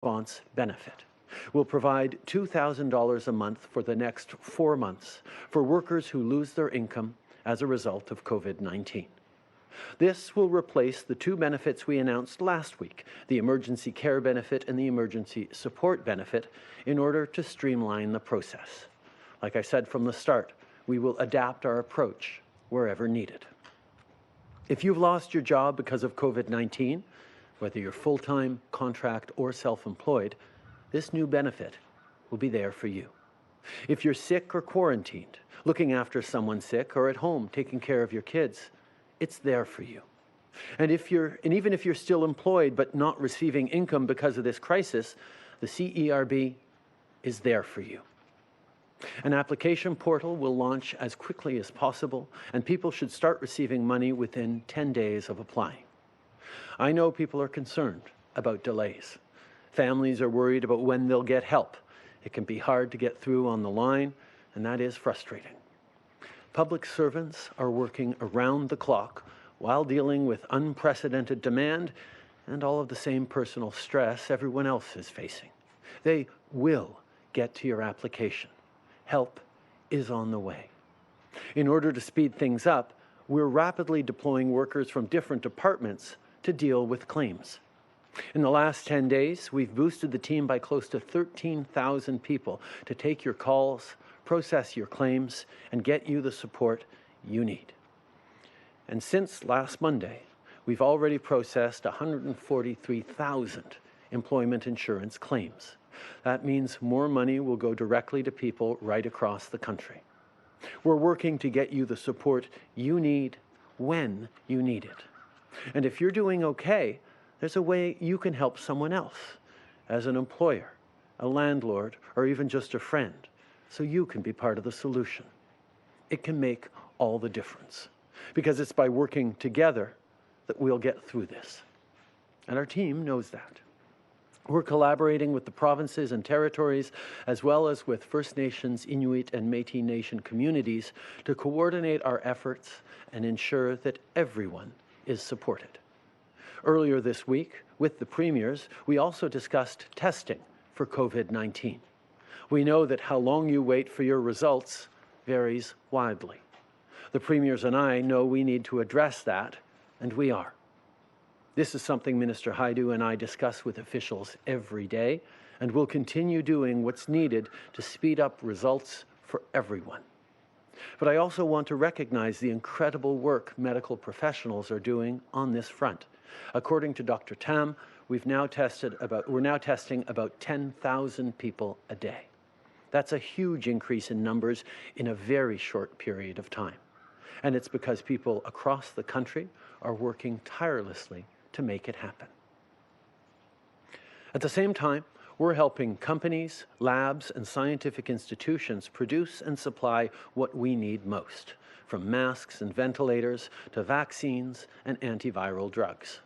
response benefit. We'll provide $2,000 a month for the next 4 months for workers who lose their income as a result of COVID-19. This will replace the two benefits we announced last week, the emergency care benefit and the emergency support benefit, in order to streamline the process. Like I said from the start, we will adapt our approach wherever needed. If you've lost your job because of COVID-19, whether you're full-time, contract, or self-employed, this new benefit will be there for you. If you're sick or quarantined, looking after someone sick, or at home taking care of your kids, it's there for you. And even if you're still employed but not receiving income because of this crisis, the CERB is there for you. An application portal will launch as quickly as possible, and people should start receiving money within 10 days of applying. I know people are concerned about delays. Families are worried about when they'll get help. It can be hard to get through on the line, and that is frustrating. Public servants are working around the clock while dealing with unprecedented demand and all of the same personal stress everyone else is facing. They will get to your application. Help is on the way. In order to speed things up, we're rapidly deploying workers from different departments to deal with claims. In the last 10 days, we've boosted the team by close to 13,000 people to take your calls, process your claims, and get you the support you need. And since last Monday, we've already processed 143,000 employment insurance claims. That means more money will go directly to people right across the country. We're working to get you the support you need when you need it. And if you're doing okay, there's a way you can help someone else, as an employer, a landlord, or even just a friend, so you can be part of the solution. It can make all the difference, because it's by working together that we'll get through this. And our team knows that. We're collaborating with the provinces and territories, as well as with First Nations, Inuit, and Métis Nation communities to coordinate our efforts and ensure that everyone is supported. Earlier this week, with the premiers, we also discussed testing for COVID-19. We know that how long you wait for your results varies widely. The premiers and I know we need to address that, and we are. This is something Minister Hajdu and I discuss with officials every day, and we'll continue doing what's needed to speed up results for everyone. But I also want to recognize the incredible work medical professionals are doing on this front. According to Dr. Tam, we're now testing about 10,000 people a day. That's a huge increase in numbers in a very short period of time. And it's because people across the country are working tirelessly to make it happen. At the same time, we're helping companies, labs, and scientific institutions produce and supply what we need most, from masks and ventilators to vaccines and antiviral drugs.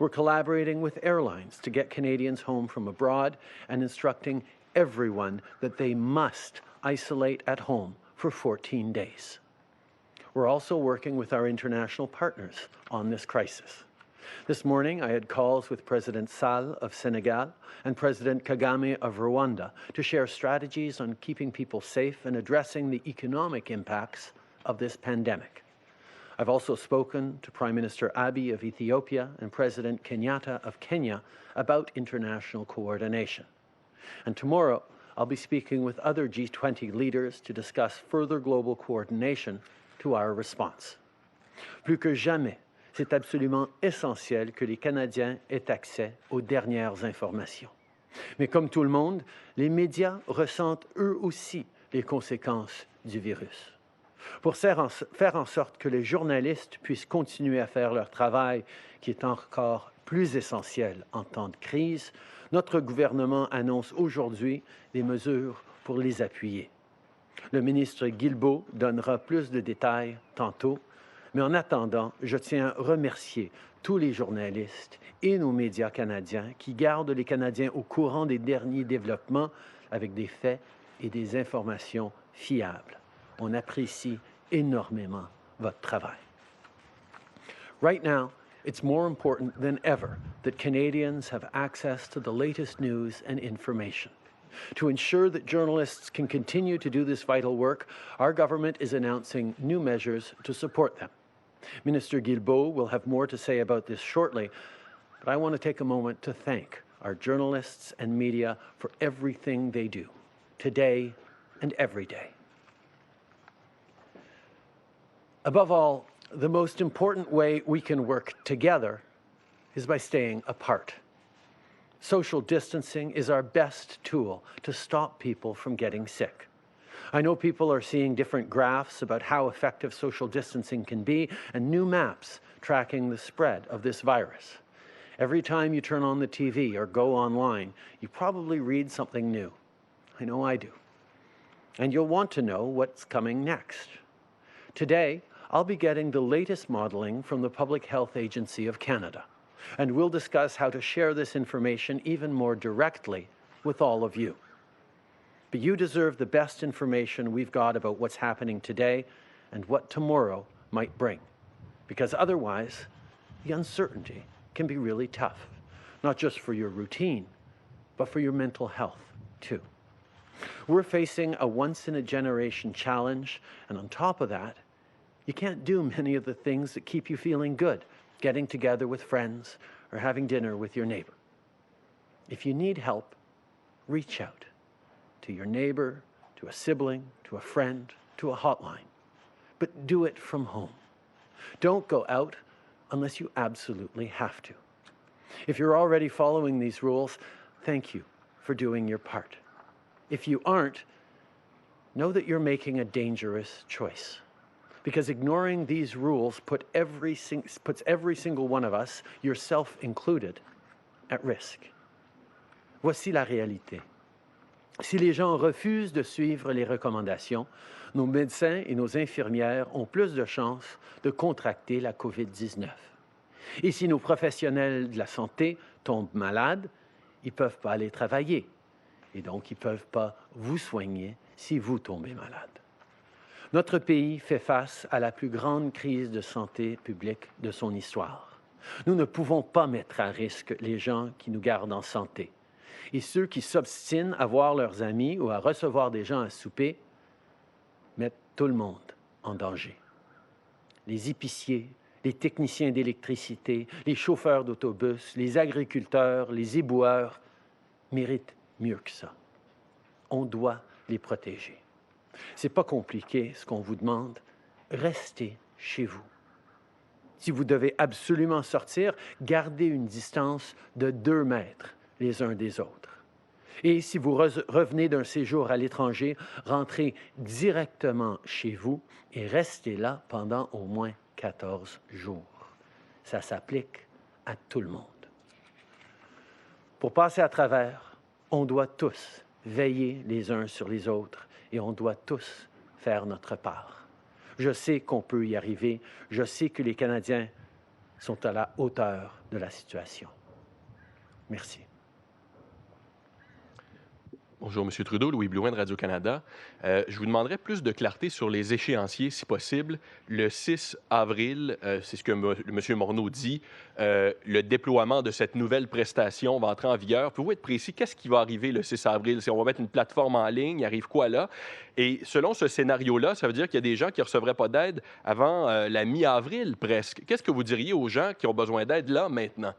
We're collaborating with airlines to get Canadians home from abroad and instructing everyone that they must isolate at home for 14 days. We're also working with our international partners on this crisis. This morning, I had calls with President Sall of Senegal and President Kagame of Rwanda to share strategies on keeping people safe and addressing the economic impacts of this pandemic. I've also spoken to Prime Minister Abiy of Ethiopia and President Kenyatta of Kenya about international coordination. And tomorrow, I'll be speaking with other G20 leaders to discuss further global coordination to our response. Plus que jamais, c'est absolument essentiel que les Canadiens aient accès aux dernières informations. Mais comme tout le monde, les médias ressentent eux aussi les conséquences du virus. Pour faire en sorte que les journalistes puissent continuer à faire leur travail, qui est encore plus essentiel en temps de crise, notre gouvernement annonce aujourd'hui des mesures pour les appuyer. Le ministre Guilbeault donnera plus de détails tantôt, mais en attendant, je tiens à remercier tous les journalistes et nos médias canadiens qui gardent les Canadiens au courant des derniers développements avec des faits et des informations fiables. On apprécie énormément votre travail. Right now, it's more important than ever that Canadians have access to the latest news and information. To ensure that journalists can continue to do this vital work, our government is announcing new measures to support them. Minister Guilbeault will have more to say about this shortly, but I want to take a moment to thank our journalists and media for everything they do, today and every day. Above all, the most important way we can work together is by staying apart. Social distancing is our best tool to stop people from getting sick. I know people are seeing different graphs about how effective social distancing can be and new maps tracking the spread of this virus. Every time you turn on the TV or go online, you probably read something new. I know I do. And you'll want to know what's coming next. Today, I'll be getting the latest modeling from the Public Health Agency of Canada, and we'll discuss how to share this information even more directly with all of you. But you deserve the best information we've got about what's happening today and what tomorrow might bring, because otherwise, the uncertainty can be really tough, not just for your routine, but for your mental health, too. We're facing a once-in-a-generation challenge, and on top of that, you can't do many of the things that keep you feeling good, getting together with friends or having dinner with your neighbor. If you need help, reach out to your neighbor, to a sibling, to a friend, to a hotline. But do it from home. Don't go out unless you absolutely have to. If you're already following these rules, thank you for doing your part. If you aren't, know that you're making a dangerous choice, because ignoring these rules puts every single one of us, yourself included, at risk. Voici la réalité. Si les gens refusent de suivre les recommandations, nos médecins et nos infirmières ont plus de chances de contracter la COVID-19. Et si nos professionnels de la santé tombent malades, ils ne peuvent pas aller travailler. Et donc, ils ne peuvent pas vous soigner si vous tombez malade. Notre pays fait face à la plus grande crise de santé publique de son histoire. Nous ne pouvons pas mettre à risque les gens qui nous gardent en santé. Et ceux qui s'obstinent à voir leurs amis ou à recevoir des gens à souper mettent tout le monde en danger. Les épiciers, les techniciens d'électricité, les chauffeurs d'autobus, les agriculteurs, les éboueurs méritent mieux que ça. On doit les protéger. C'est pas compliqué ce qu'on vous demande. Restez chez vous. Si vous devez absolument sortir, gardez une distance de 2 mètres les uns des autres. Et si vous revenez d'un séjour à l'étranger, rentrez directement chez vous et restez là pendant au moins 14 jours. Ça s'applique à tout le monde. Pour passer à travers, on doit tous veiller les uns sur les autres et on doit tous faire notre part. Je sais qu'on peut y arriver. Je sais que les Canadiens sont à la hauteur de la situation. Merci. Bonjour, M. Trudeau, Louis Blouin de Radio-Canada. Je vous demanderais plus de clarté sur les échéanciers, si possible. Le 6 avril, c'est ce que M. Morneau dit, le déploiement de cette nouvelle prestation va entrer en vigueur. Pouvez-vous être précis? Qu'est-ce qui va arriver le 6 avril? Si on va mettre une plateforme en ligne, il arrive quoi là? Et selon ce scénario-là, ça veut dire qu'il y a des gens qui ne recevraient pas d'aide avant la mi-avril presque. Qu'est-ce que vous diriez aux gens qui ont besoin d'aide là, maintenant?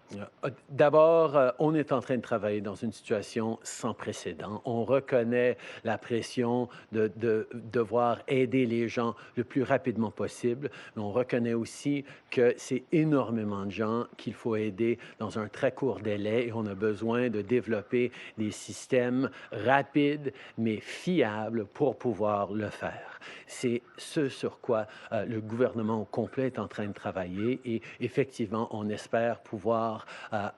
D'abord, on est en train de travailler dans une situation sans précédent. On reconnaît la pression de devoir aider les gens le plus rapidement possible, mais on reconnaît aussi que c'est énormément de gens qu'il faut aider dans un très court délai et on a besoin de développer des systèmes rapides mais fiables pour pouvoir le faire. C'est ce sur quoi le gouvernement au complet est en train de travailler et effectivement, on espère pouvoir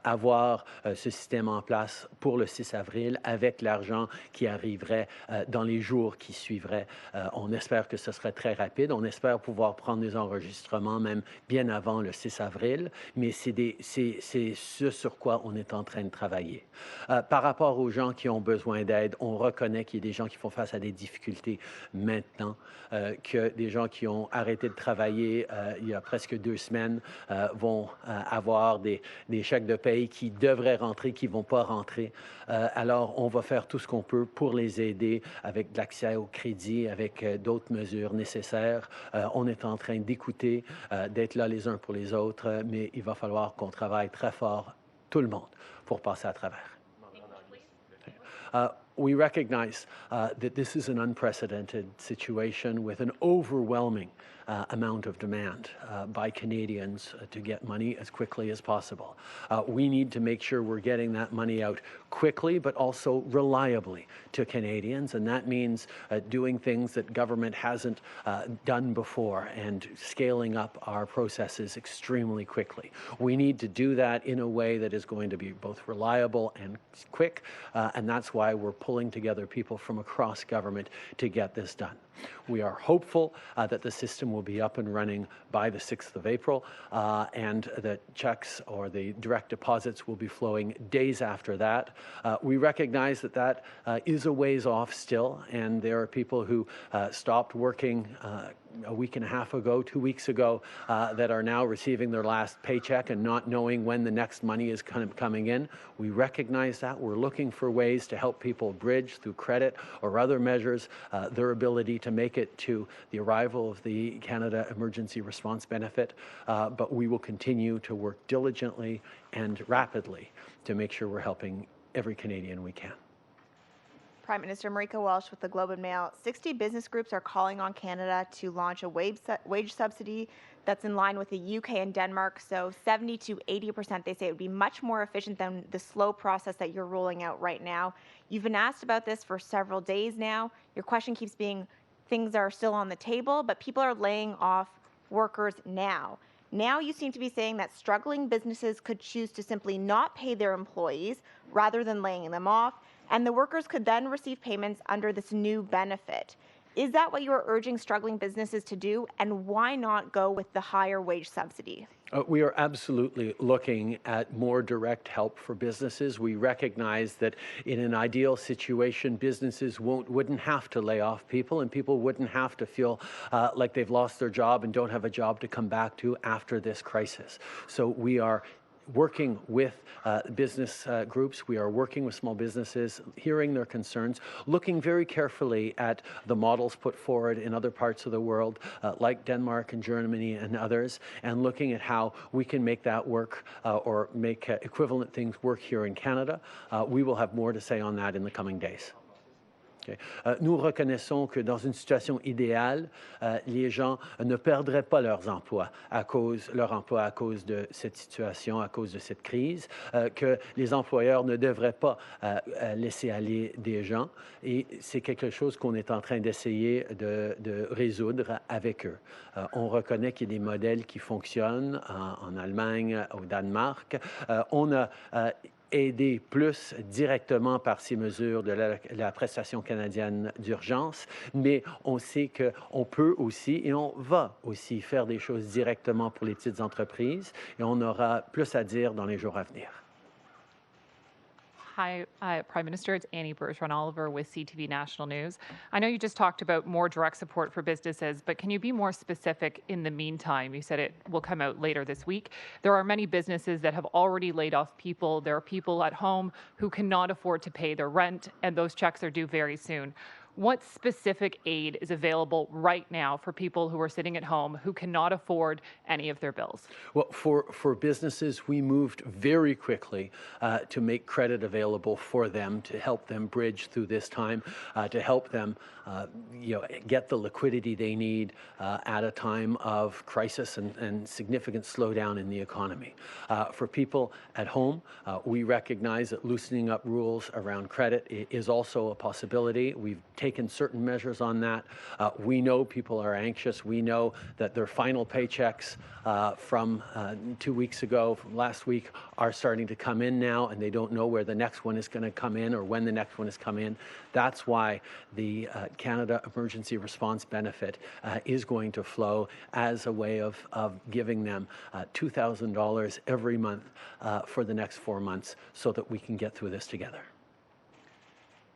avoir ce système en place pour le 6 avril avec l'argent qui arriverait dans les jours qui suivraient. On espère que ce serait très rapide. On espère pouvoir prendre des enregistrements même bien avant le 6 avril, mais c'est ce sur quoi on est en train de travailler. Par rapport aux gens qui ont besoin d'aide, on reconnaît qu'il y a des gens qui font face à des difficultés maintenant, que des gens qui ont arrêté de travailler il y a presque 2 semaines vont avoir des chèques de paye qui devraient rentrer, qui ne vont pas rentrer. Alors, on va faire tout ce qu'on peut pour les aider avec de l'accès au crédit, avec d'autres mesures nécessaires. On est en train d'écouter, d'être là les uns pour les autres, mais il va falloir qu'on travaille très fort, tout le monde, pour passer à travers. We recognize that this is an unprecedented situation with an overwhelming amount of demand by Canadians to get money as quickly as possible. We need to make sure we're getting that money out quickly, but also reliably to Canadians, and that means doing things that government hasn't done before and scaling up our processes extremely quickly. We need to do that in a way that is going to be both reliable and quick, and that's why we're pulling together people from across government to get this done. We are hopeful that the system will be up and running by the 6th of April, and that checks or the direct deposits will be flowing days after that. We recognize that that is a ways off still, and there are people who stopped working a week and a half ago, 2 weeks ago, that are now receiving their last paycheck and not knowing when the next money is kind of coming in. We recognize that. We're looking for ways to help people bridge through credit or other measures their ability to make it to the arrival of the Canada Emergency Response Benefit, but we will continue to work diligently and rapidly to make sure we're helping every Canadian we can. Prime Minister Marika Welsh with the Globe and Mail. 60 business groups are calling on Canada to launch a wage subsidy that's in line with the UK and Denmark. So 70 to 80%, they say it would be much more efficient than the slow process that you're rolling out right now. You've been asked about this for several days now. Your question keeps being, things are still on the table, but people are laying off workers now. Now you seem to be saying that struggling businesses could choose to simply not pay their employees rather than laying them off, and the workers could then receive payments under this new benefit. Is that what you are urging struggling businesses to do, and why not go with the higher wage subsidy? We are absolutely looking at more direct help for businesses. We recognize that in an ideal situation, businesses wouldn't have to lay off people, and people wouldn't have to feel like they've lost their job and don't have a job to come back to after this crisis. So we are working with business groups. We are working with small businesses, hearing their concerns, looking very carefully at the models put forward in other parts of the world, like Denmark and Germany and others, and looking at how we can make that work or make equivalent things work here in Canada. We will have more to say on that in the coming days. Okay. Nous reconnaissons que dans une situation idéale, les gens ne perdraient pas leur emploi à cause de cette situation, à cause de cette crise, que les employeurs ne devraient pas laisser aller des gens, et c'est quelque chose qu'on est en train d'essayer de résoudre avec eux. On reconnaît qu'il y a des modèles qui fonctionnent en Allemagne, au Danemark. On a aider plus directement par ces mesures de la prestation canadienne d'urgence, mais on sait qu'on peut aussi et on va aussi faire des choses directement pour les petites entreprises, et on aura plus à dire dans les jours à venir. Hi, Prime Minister. It's Annie Bergeron-Oliver with CTV National News. I know you just talked about more direct support for businesses, but can you be more specific in the meantime? You said it will come out later this week. There are many businesses that have already laid off people. There are people at home who cannot afford to pay their rent, and those checks are due very soon. What specific aid is available right now for people who are sitting at home who cannot afford any of their bills? Well, for businesses, we moved very quickly to make credit available for them, to help them bridge through this time, to help them get the liquidity they need at a time of crisis and significant slowdown in the economy. For people at home, we recognize that loosening up rules around credit is also a possibility. We've taken certain measures on that. We know people are anxious. We know that their final paychecks from 2 weeks ago, from last week, are starting to come in now, and they don't know where the next one is going to come in or when the next one is come in. That's why the Canada Emergency Response Benefit is going to flow as a way of giving them $2,000 every month for the next 4 months so that we can get through this together.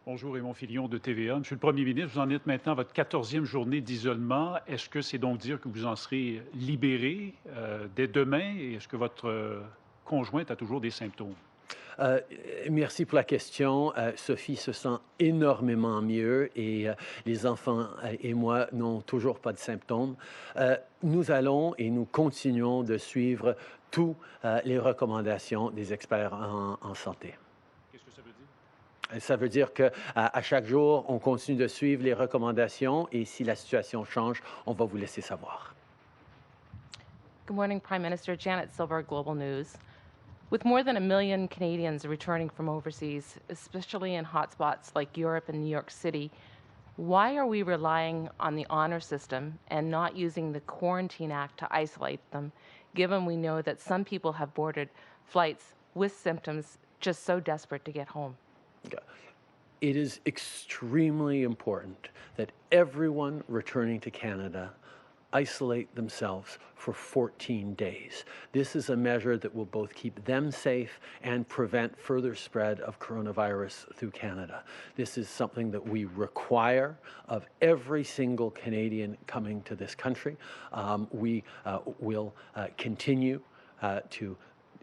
Bonjour, Raymond Filion de TVA. Monsieur le Premier ministre, vous en êtes maintenant à votre 14e journée d'isolement. Est-ce que c'est donc dire que vous en serez libéré dès demain? Et est-ce que votre conjointe a toujours des symptômes? Merci pour la question. Sophie se sent énormément mieux et les enfants et moi n'ont toujours pas de symptômes. Nous allons et nous continuons de suivre toutes les recommandations des experts en santé. Qu'est-ce que ça veut dire? Ça veut dire qu'à chaque jour, on continue de suivre les recommandations et si la situation change, on va vous laisser savoir. Good morning, Prime Minister. Janet Silver, Global News. With more than 1 million Canadians returning from overseas, especially in hotspots like Europe and New York City, why are we relying on the honor system and not using the Quarantine Act to isolate them, given we know that some people have boarded flights with symptoms just so desperate to get home? It is extremely important that everyone returning to Canada isolate themselves for 14 days. This is a measure that will both keep them safe and prevent further spread of coronavirus through Canada. This is something that we require of every single Canadian coming to this country. We will continue to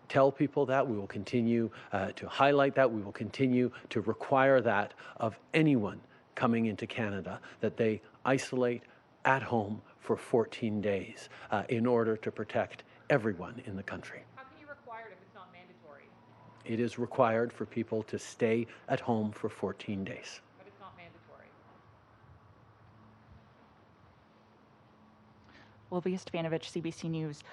tell people that. We will continue to highlight that. We will continue to require that of anyone coming into Canada, that they isolate at home for 14 days in order to protect everyone in the country. How can you require it if it's not mandatory? It is required for people to stay at home for 14 days. But it's not mandatory. Olivia Stefanovich, CBC News.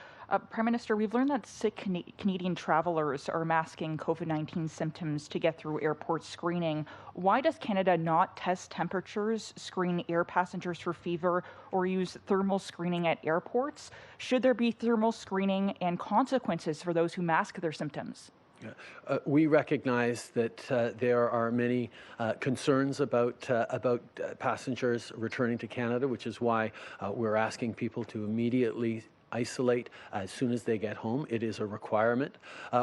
Prime Minister, we've learned that sick Canadian travelers are masking COVID-19 symptoms to get through airport screening. Why does Canada not test temperatures, screen air passengers for fever, or use thermal screening at airports? Should there be thermal screening and consequences for those who mask their symptoms? We recognize that there are many concerns about passengers returning to Canada, which is why we're asking people to immediately isolate as soon as they get home. It is a requirement.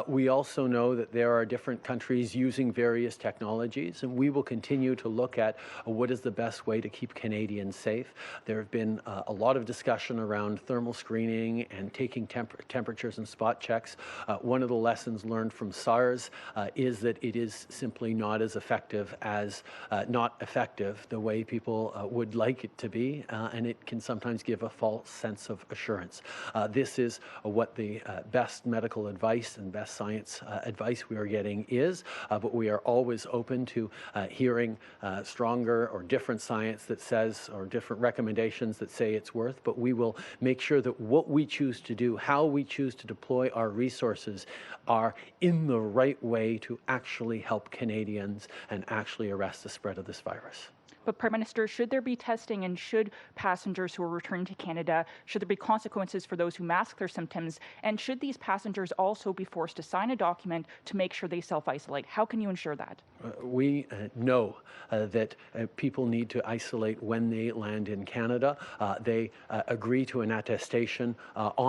We also know that there are different countries using various technologies, and we will continue to look at what is the best way to keep Canadians safe. There have been a lot of discussion around thermal screening and taking temperatures and spot checks. One of the lessons learned from SARS is that it is simply not as effective as the way people would like it to be, and it can sometimes give a false sense of assurance. This is what the best medical advice and best science advice we are getting is, but we are always open to hearing stronger or different science that says, or different recommendations that say it's worth, but we will make sure that what we choose to do, how we choose to deploy our resources are in the right way to actually help Canadians and actually arrest the spread of this virus. But Prime Minister, should there be testing and should passengers who are returning to Canada, should there be consequences for those who mask their symptoms? And should these passengers also be forced to sign a document to make sure they self-isolate? How can you ensure that? We know that people need to isolate when they land in Canada. They agree to an attestation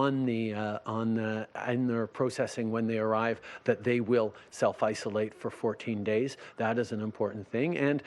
in their processing when they arrive that they will self-isolate for 14 days. That is an important thing. And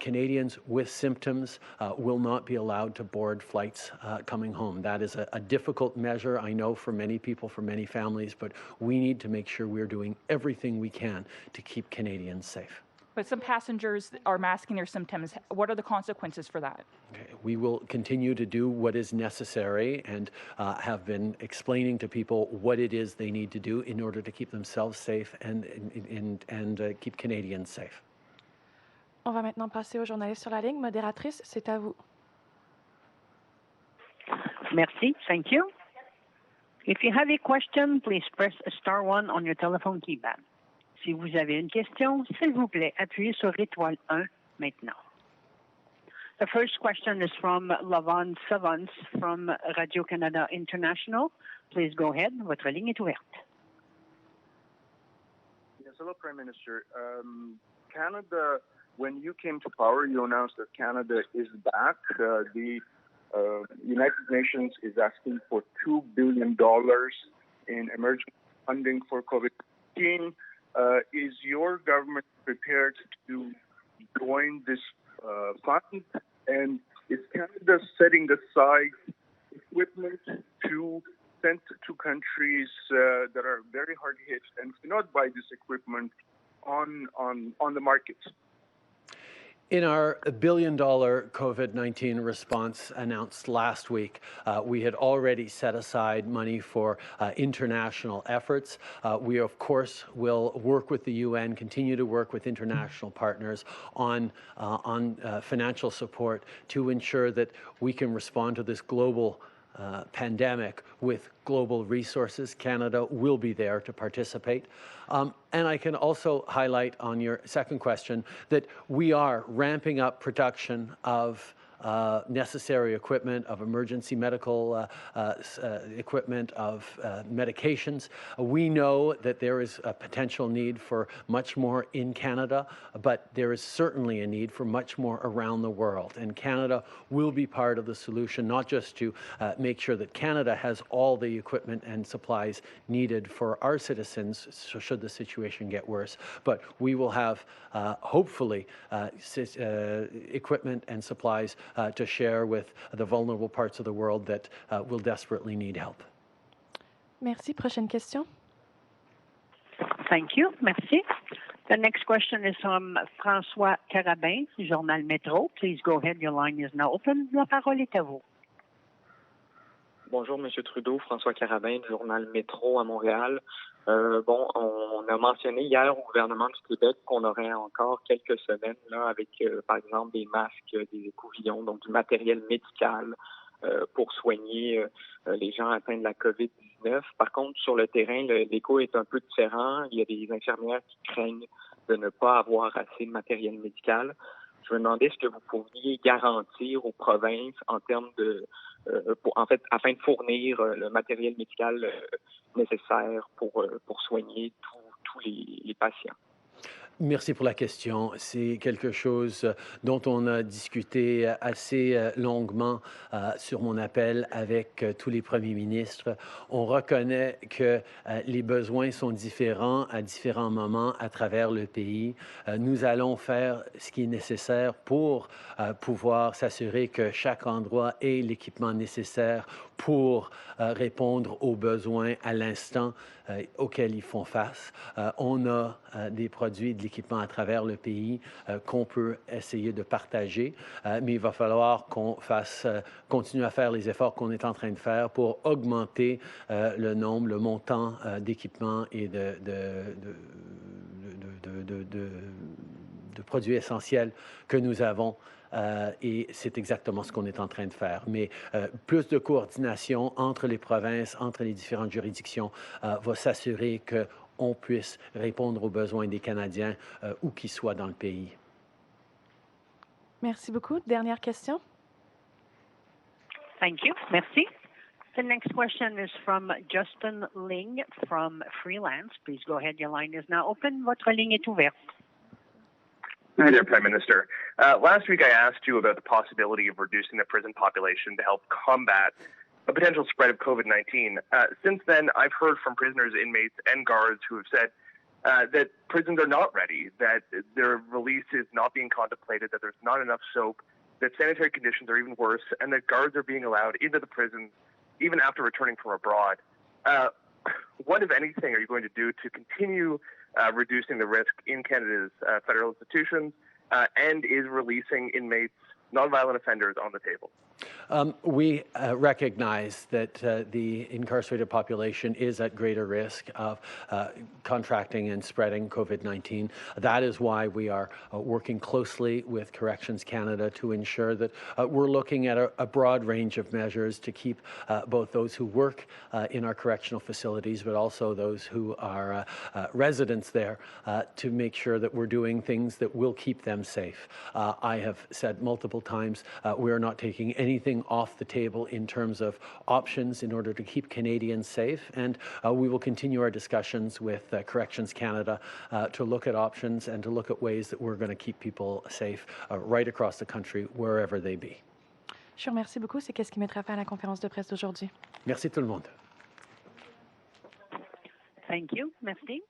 Canadians with symptoms will not be allowed to board flights coming home. That is a difficult measure, I know, for many people, for many families, but we need to make sure we're doing everything we can to keep Canadians safe. But some passengers are masking their symptoms. What are the consequences for that? Okay. We will continue to do what is necessary and have been explaining to people what it is they need to do in order to keep themselves safe and keep Canadians safe. On va maintenant passer aux journalistes sur la ligne. Modératrice, c'est à vous. Merci. Thank you. If you have a question, please press *1 on your telephone keypad. Si vous avez une question, s'il vous plaît, appuyez sur étoile 1 maintenant. The first question is from Lavon Savance from Radio-Canada International. Please go ahead. Votre ligne est ouverte. Yes, hello, Prime Minister. Canada, when you came to power, you announced that Canada is back. The United Nations is asking for $2 billion in emergency funding for COVID-19. Is your government prepared to join this fund? And is Canada setting aside equipment to send to countries that are very hard hit and cannot buy this equipment on the market? In our $1 billion COVID-19 response announced last week, we had already set aside money for international efforts. We, of course, will work with the UN, continue to work with international partners on financial support to ensure that we can respond to this global pandemic with global resources. Canada will be there to participate. And I can also highlight on your second question that we are ramping up production of necessary equipment, of emergency medical equipment, of medications. We know that there is a potential need for much more in Canada, but there is certainly a need for much more around the world. And Canada will be part of the solution, not just to make sure that Canada has all the equipment and supplies needed for our citizens, so should the situation get worse, but we will have, hopefully, equipment and supplies to share with the vulnerable parts of the world that will desperately need help. Merci. Prochaine question. Thank you. Merci. The next question is from François Carabin, Journal Métro. Please go ahead. Your line is now open. La parole est à vous. Bonjour, M. Trudeau. François Carabin, du Journal Métro à Montréal. On a mentionné hier au gouvernement du Québec qu'on aurait encore quelques semaines là, avec, par exemple, des masques, des écouvillons, donc du matériel médical pour soigner les gens atteints de la COVID-19. Par contre, sur le terrain, l'écho est un peu différent. Il y a des infirmières qui craignent de ne pas avoir assez de matériel médical. Je me demandais ce que vous pourriez garantir aux provinces en termes de, afin de fournir le matériel médical nécessaire pour soigner tous les patients. Merci pour la question. C'est quelque chose dont on a discuté assez longuement sur mon appel avec tous les premiers ministres. On reconnaît que les besoins sont différents à différents moments à travers le pays. Nous allons faire ce qui est nécessaire pour pouvoir s'assurer que chaque endroit ait l'équipement nécessaire pour répondre aux besoins à l'instant auxquels ils font face. On a des produits, de l'équipement à travers le pays qu'on peut essayer de partager, mais il va falloir qu'on continue à faire les efforts qu'on est en train de faire pour augmenter le nombre, le montant d'équipements et de produits essentiels que nous avons. Et c'est exactement ce qu'on est en train de faire. Mais plus de coordination entre les provinces, entre les différentes juridictions, va s'assurer qu'on puisse répondre aux besoins des Canadiens où qu'ils soient dans le pays. Merci beaucoup. Dernière question. Thank you. Merci. The next question is from Justin Ling from Freelance. Please go ahead. Your line is now open. Votre ligne est ouverte. Hi there, Prime Minister. Last week I asked you about the possibility of reducing the prison population to help combat a potential spread of COVID-19. Since then, I've heard from prisoners, inmates, and guards who have said that prisons are not ready, that their release is not being contemplated, that there's not enough soap, that sanitary conditions are even worse, and that guards are being allowed into the prisons even after returning from abroad. What, if anything, are you going to do to continue reducing the risk in Canada's federal institutions, and is releasing inmates, nonviolent offenders, on the table? We recognize that the incarcerated population is at greater risk of contracting and spreading COVID-19. That is why we are working closely with Corrections Canada to ensure that we're looking at a broad range of measures to keep both those who work in our correctional facilities, but also those who are residents there, to make sure that we're doing things that will keep them safe. I have said multiple times, we are not taking anything off the table in terms of options in order to keep Canadians safe, and we will continue our discussions with Corrections Canada to look at options and to look at ways that we're going to keep people safe right across the country, wherever they be. Je vous remercie beaucoup. C'est qu'est-ce qui mettra fin à la conférence de presse d'aujourd'hui. Merci tout le monde. Thank you. Merci.